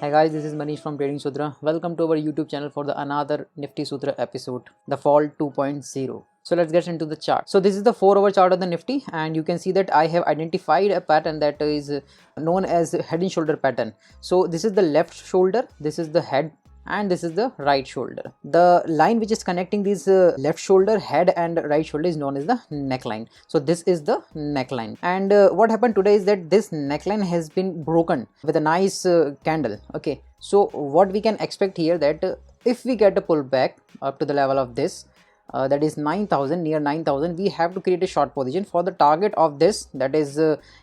Hi guys, this is Manish from TradingSutra. Welcome to our YouTube channel for the another Nifty Sutra episode, the Fall 2.0. So let's get into the chart. So this is the 4-hour chart of the Nifty, and you can see that I have identified a pattern that is known as head and shoulder pattern. So this is the left shoulder, this is the head, and this is the right shoulder. The line which is connecting these left shoulder, head and right shoulder is known as the neckline. So this is the neckline, and what happened today is that this neckline has been broken with a nice candle. Okay, so what we can expect here that if we get a pullback up to the level of this, that is 9,000, near 9,000, we have to create a short position for the target of this, that is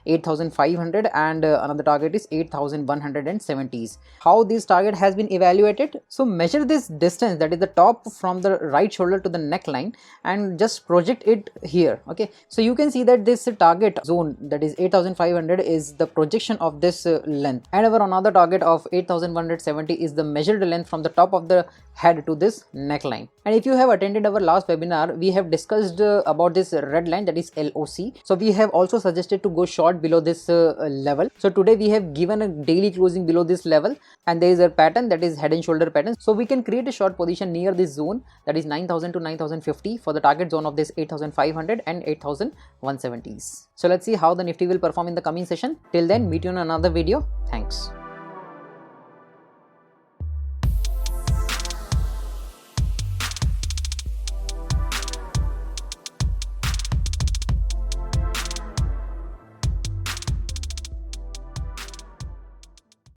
8,500, and another target is 8,170s. How this target has been evaluated? So measure this distance, that is the top from the right shoulder to the neckline, and just project it here. Okay, so you can see that this target zone, that is 8,500, is the projection of this length, and our another target of 8,170 is the measured length from the top of the head to this neckline. And if you have attended our last webinar, we have discussed about this red line, that is LOC. So we have also suggested to go short below this level. So today we have given a daily closing below this level, and there is a pattern, that is head and shoulder pattern. So we can create a short position near this zone, that is 9,000 to 9,050, for the target zone of this 8,500 and 8,170s. So let's see how the Nifty will perform in the coming session. Till then, meet you in another video. Thanks.